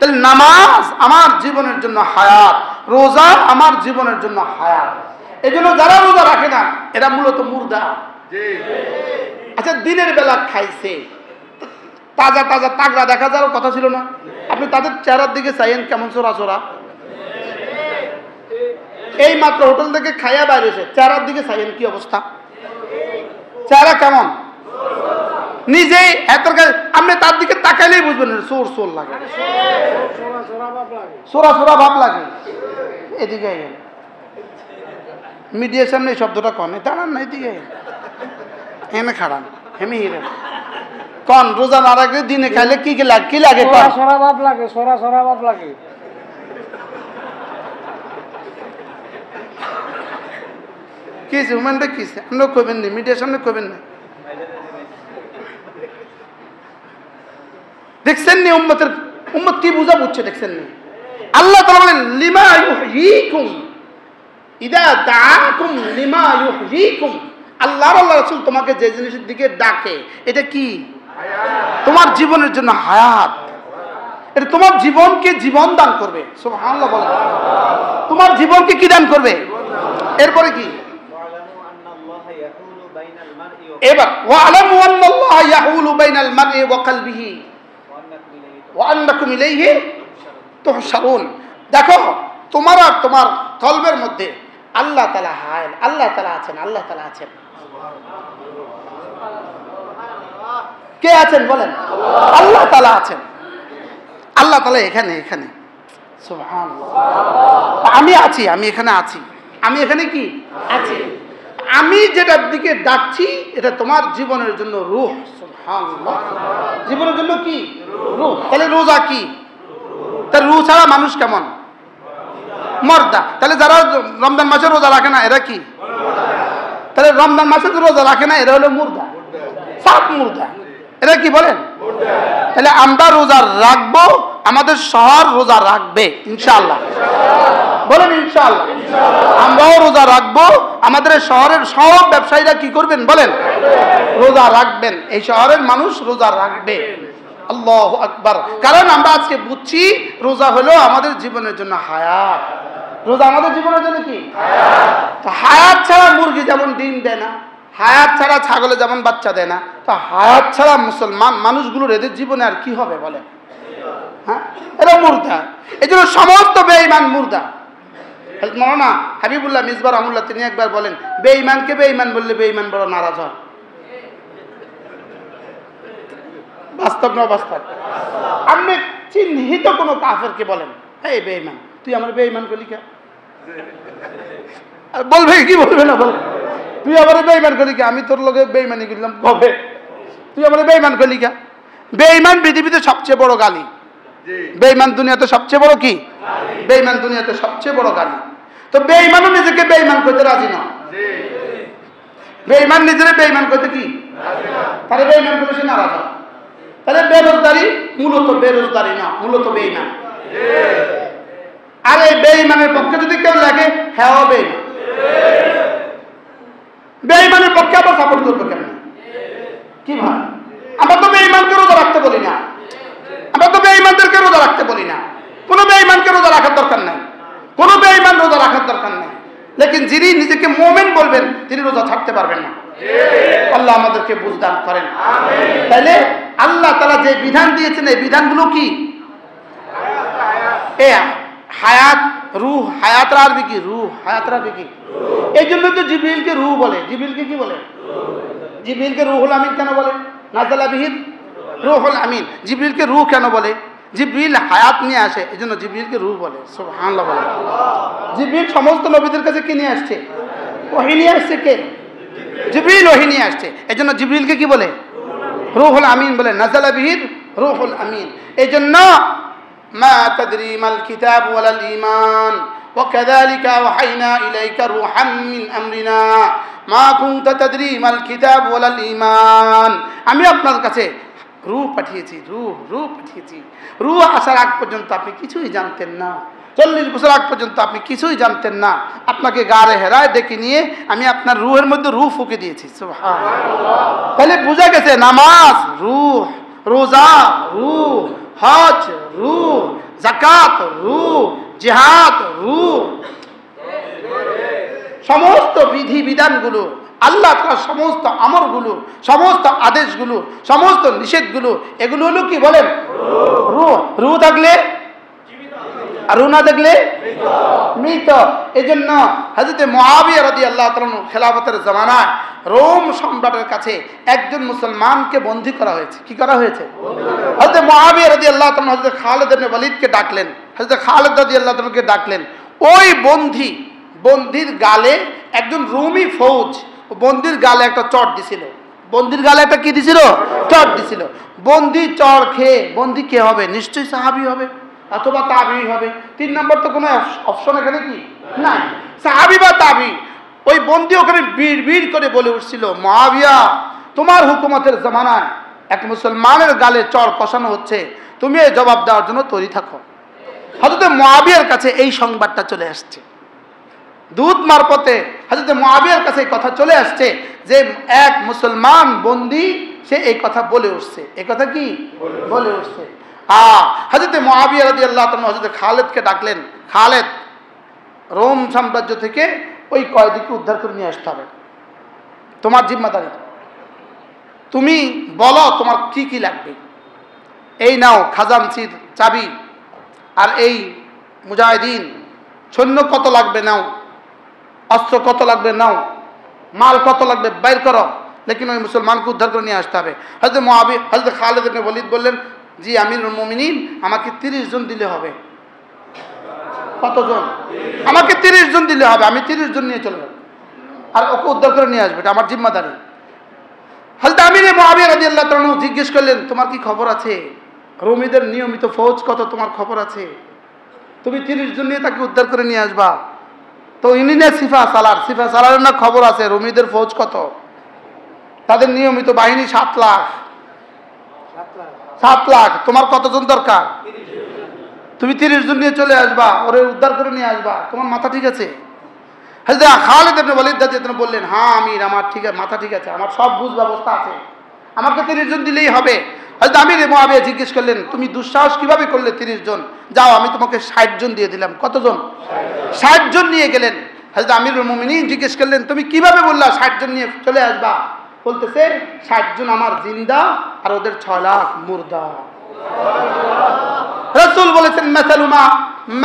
তাহলে নামাজ আমার জীবনের জন্য হায়াত, রোজা আমার জীবনের জন্য হায়াত। এই জন্য যারা রোজা রাখে না এরা মূলত মুর্দা। আচ্ছা, দিনের বেলা খাইছে, তাজা তাজা তাগড়া দেখা যাওয়ার কথা ছিল না? আপনি তাদের চেহারার দিকে চাইেন কেমন চোরা চোরা। এই মাত্র হোটেল থেকে খাইয়া বাইরেছে, চেহারার দিকে চাইেন কি অবস্থা, চেহারা কেমন নিজেই এত। আপনি তার দিকে তাকাইলেই বুঝবেন চোর চোর লাগে, চোরা চোরা ভাব লাগে। এদিকে মিডিয়ার সামনে এই শব্দটা কন, দাঁড়ান না, এদিকে এনে খাড়ান, হেমি হিরেন কন। রোজা না রাখলে দিনে খাইলে কি লাগে, কি লাগে? সরা ভাব লাগে, সরা সরা ভাব লাগে। কিছে উমেনটা কিছে, আমরা কইবেন না, মিডিয়ার সামনে কইবেন না। দেখছেন নি উম্মত কি বুঝা বুঝছে, দেখছেন নি? আল্লাহ তাআলা বলেন লিমা ইউহয়িকুম ইদা দাআকুম লিমা ইউহয়িকুম। আল্লাহর রাসূল তোমাকে যে জিনিসের দিকে ডাকে এটা কি? তোমার জীবনের জন্য হায়াত। এটা তোমার জীবনকে জীবন দান করবে। সুবহানাল্লাহ বলেন। তোমার জীবনকে কি দান করবে? এরপরে কি? এবার ওয়ালামু আন্নাল্লাহা ইয়াহুলু বাইনাল মারই ওয়া কলবিহি ওয়া আন্নাকুম ইলাইহি তুহশারুন। দেখো তোমার আর তোমার কলবের মধ্যে আল্লাহ তাআলা হায়াল, আল্লাহ তাআলা আছেন, আল্লাহ তাআলা আছেন। কে আছেন বলেন? আল্লাহ তাআলা আছেন। আল্লাহ তাআলা এখানে, এখানে। সুবহানাল্লাহ। আমি আছি, আমি এখানে আছি, আমি এখানে কি আছি। আমি যেটার দিকে ডাকছি এটা তোমার জীবনের জন্য রূহ। সুবহানাল্লাহ। জীবনের জন্য কি? রূহ। তাহলে রোজা কি? তার রূহ ছাড়া মানুষ কেমন? মর্দা। তাহলে যারা রমজান মাসে রোজা রাখে না এরা কি? তাহলে রমজান মাসে রোজা রাখে না এরা হলো মুর্দা, সাপ মুর্দা। এরা কি বলেন? তাহলে আমরা রোজা রাখবো, আমাদের শহর রোজা রাখবে ইনশাআল্লাহ। বলেন ইনশাআল্লাহ। আমরাও রোজা রাখবো, আমাদের শহরের সব ব্যবসায়ীরা কি করবেন বলেন? রোজা রাখবেন। এই শহরের মানুষ রোজা রাখবে। আল্লাহু আকবার। কারণ আমরা আজকে বুঝছি রোজা হলো আমাদের জীবনের জন্য হায়াত। রোজা আমাদের জীবনের জন্য কি? তো হায়াত ছাড়া মুরগি যেমন ডিম দেয় না, হায়াত ছাড়া ছাগলে যেমন বাচ্চা দেয় না, তো হায়াত ছাড়া মুসলমান মানুষগুলোর এদের জীবনে আর কি হবে বলেন? হ্যাঁ, এরা মুর্দা। এই জন্য সমস্ত বেঈমান মুর্দা। মৌলানা হাবিবুল্লাহ মিসবাহ রাহমাতুল্লাহ তিনি একবার বলেন, বেঈমানকে বেঈমান বললে বেঈমান বড় নারাজ হয়। বাস্তব না বাস্তব? আপনি চিহ্নিত কোনো কাফেরকে বলেন, এই বেঈমান, তুই আমার বেঈমান করলি কে? বলবে কি বলবে না বল? তুই আমার বেঈমান করলি কে? আমি তোর লগে বেঈমানি করলাম কবে? তুই আমার বেঈমান করলি কে? বেঈমান পৃথিবীতে সবচেয়ে বড় গালি। বেঈমান দুনিয়াতে সবচেয়ে বড় কি? বেঈমান দুনিয়াতে সবচেয়ে বড় গালি। তো বেঈমানও নিজেকে বেঈমান করতে রাজি না। বেঈমান নিজের বেঈমান করতে কি? তাহলে বেঈমান করতে সে নারাজ হয়। তাহলে বেরোজগারি মূলত বেরোজগারি না, মূলত বেঈমান। আর এই বেঈমানের পক্ষে যদি কেউ লাগে, হ্যাঁ বেঈমান। বেঈমানের পক্ষে আবার সাপোর্ট করবে কেন? কি ভাই, আমরা তো বেঈমানকে রোজা রাখতে বলি না, আমরা তো বেঈমানদেরকে রোজা রাখতে বলি না। কোনো বেঈমানকে রোজা রাখার দরকার নাই, কোনো বেঈমান রোজা রাখার দরকার নাই। লেকিন যিনি নিজেকে মুমিন বলবেন তিনি রোজা ছাড়তে পারবেন না। আল্লাহ আমাদেরকে বুঝদান করেন। তাইলে আল্লাহ তাআলা যে বিধান দিয়েছেন এই বিধানগুলো কি? হায়াত, রূহ। হায়াতের আরবি কি? রূহ। হায়াতের আরবি কি? এই জন্য তো জিবরিলকে রূহ বলে। জিবরিলকে কি বলে? জিবরিলকে রূহুল আমিন কেন বলে? নাযালা বিহির রূহুল আমিন। জিবরিলকে রূহ কেন বলে? জিবরিল হায়াত নিয়ে আসে, এই জন্য জিবরিলকে রূহ বলে। সুবহানাল্লাহ বলে। জিবরিল সমস্ত নবীদের কাছে কি নিয়ে আসছে? ওহী নিয়ে আসছে। কে? জিবরিল ওহী নিয়ে আসছে, এই জন্য জিবরিলকে কি বলে? রূহুল আমিন বলে। নাযালা বিহির রূহুল আমিন। এই জন্য মা তাদরি মাল কিতাব ওয়ালাল ঈমান ওয়া কাযালিকা ওয়াহাইনা ইলাইকা রূহাম মিন আমরিনা মা কুনতা তাদরি মাল কিতাব ওয়ালাল ঈমান। আমি আপনার কাছে রূহ পাঠিয়েছি, রূহ পাঠিয়েছি। রূহ আসার আগ পর্যন্ত আপনি কিছুই জানতেন না। 40 বছর আগ পর্যন্ত আপনি কিছুই জানতেন না। আপনাকে গারে হেরায় ডেকে নিয়ে আমি আপনার রূহের মধ্যে রূহ ফুঁকে দিয়েছি। সুবহানাল্লাহ। তাহলে বুঝা গেছে নামাজ রূহ, রোজা রূহ, হজ রু, যাকাত রু, জিহাদ রু, সমস্ত বিধি বিধানগুলো, আল্লাহ তাআলার সমস্ত আমরগুলো, সমস্ত আদেশগুলো, সমস্ত নিষেধগুলো, এগুলো হলো কি বলেন? রু। রু থাকলে আর রু না থাকলে মৃত। এজন্য হযরত মুআবিয়া রাদিয়াল্লাহু তাআলা খেলাফতের জামানায় রোম সম্রাটের কাছে একজন মুসলমানকে বন্দী করা হয়েছে। কি করা হয়েছে? হযরত মুআবিয়া রাদিয়াল্লাহু তাআলা হযরত খালিদ ইবনে ওয়ালিদকে ডাকলেন, হযরত খালিদ রাদিয়াল্লাহু তাআলাকে ডাকলেন। ওই বন্দির গালে একজন রুমি ফৌজ বন্দির গালে একটা চট দিছিল। বন্দির গালে একটা কি দিছিল? চট দিছিল। বন্দি চর খেয়ে বন্দি কে হবে? নিশ্চয়ই সাহাবী হবে অথবা তাবি হবে। 3 নম্বর তো কোনো অপশন এখানে কি না, সাহাবী বা তাবি। ওই বন্দি ওখানে বিড় করে বলে উঠছিল, মুআবিয়া, তোমার হুকুমতের জামানায় এক মুসলমানের গালে চর কষানো হচ্ছে, তুমি এই জবাব দেওয়ার জন্য তৈরি থাকো। হযরত মুআবিয়ার কাছে এই সংবাদটা চলে আসছে, দূত মারফতে হযরত মুআবিয়ার কাছে এই কথা চলে আসছে যে এক মুসলমান বন্দি সে এই কথা বলে উঠছে। এই কথা কি বলে উঠছে? হযরত মুআবিয়া রাদিয়াল্লাহু তাআলা হযরত খালিদকে ডাকলেন, খালিদ, রোম সাম্রাজ্য থেকে ওই কয়েদিকে উদ্ধার করে নিয়ে আসতে হবে, তোমার জিম্মাদারি। তুমি বলো তোমার কি কি লাগবে। এই নাও খাজানচির চাবি, আর এই মুজাহিদিন সৈন্য কত লাগবে নাও, অস্ত্র কত লাগবে নাও, মাল কত লাগবে বাইর করো, লেকিন ওই মুসলমানকে উদ্ধার করে নিয়ে আসতে হবে। হযরত খালিদ ইবনে ওয়ালিদ বললেন, জি আমিরুল মুমিনিন, আমাকে 30 জন দিলে হবে। কতজন? আমাকে 30 জন দিলে হবে, আমি 30 জন নিয়ে চলে যাব, আর ওকে উদ্ধার করে নিয়ে আসবে, এটা আমার জিম্মাদারি। হযরত আমির মুআবিয়া রাদিয়াল্লাহু তাআলা জিজ্ঞেস করলেন, তোমার কি খবর আছে? রোমীদের নিয়মিত ফৌজ কত, তোমার খবর আছে? তুমি 30 জন নিয়ে তাকে উদ্ধার করে নিয়ে আসবা। তো ইনি না সিফা সালারের না খবর আছে রোমীদের ফৌজ কত, তাদের নিয়মিত বাহিনী 7 লাখ। 7 লাখ, তোমার কতজন দরকার? তুমি 30 জন নিয়ে চলে আসবা, ওরে উদ্ধার করে নিয়ে আসবা, তোমার মাথা ঠিক আছে? হযরত খালিদ ইবনে ওয়ালিদ রাদিয়াল্লাহু বললেন, হ্যাঁ আমির, আমার ঠিক আছে, মাথা ঠিক আছে, আমার সব বুঝ ব্যবস্থা আছে, আমাকে 30 জন দিলেই হবে। হযরত আমির মুআবিয়া জিজ্ঞেস করলেন, তুমি দুঃসাহস কিভাবে করলে 30 জন? যাও, আমি তোমাকে 60 জন দিয়ে দিলাম। কতজন? 60 জন নিয়ে গেলেন। হযরত আমিরুল মুমিনিন জিজ্ঞেস করলেন, তুমি কিভাবে বললা 60 জন নিয়ে চলে আসবা? বলতেছে 60 জন আমার জিন্দা আর ওদের 6 লাখ মুর্দা। রাসূল বলেছেন,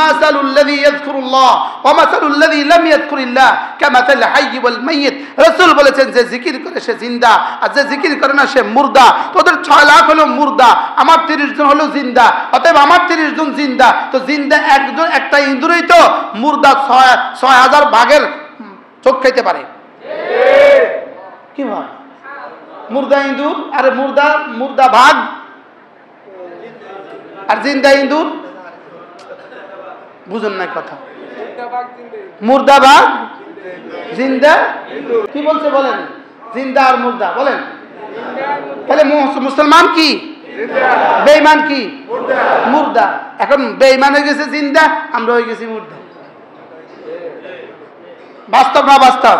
মাসালুল্লাযী ইয়াযকুরুল্লাহ ওয়া মাসালুল্লাযী লাম ইয়াযকুরিল্লাহ কামাসাল হাইয়্যি ওয়াল মাইয়িত। রাসূল বলেছেন, যে জিকির করে সে জিন্দা, আর যে জিকির করে না সে মুর্দা। তোদের 6 লাখ হলো মুর্দা, আমার 30 জন হলো জিন্দা। অতএব আমার 30 জন জিন্দা, তো জিন্দা একজন, একটা ইঁদুরই তো মুর্দা 6000 ভাগের চোখ খাইতে পারে। কি ভাই? মুর্দা ইঁদুর, আরে মুর্দা ভাগ আর জিন্দা ইঁদুর, বুঝুন না কথা। মুর্দা ভাগ জিন্দা, কি বলছে বলেন? জিন্দা আর মুর্দা বলেন। তাহলে মুসলমান কি? বেঈমান কি? মুর্দা। এখন বেঈমান হয়ে গেছে জিন্দা, আমরা হয়ে গেছি মুর্দা। বাস্তব না বাস্তব?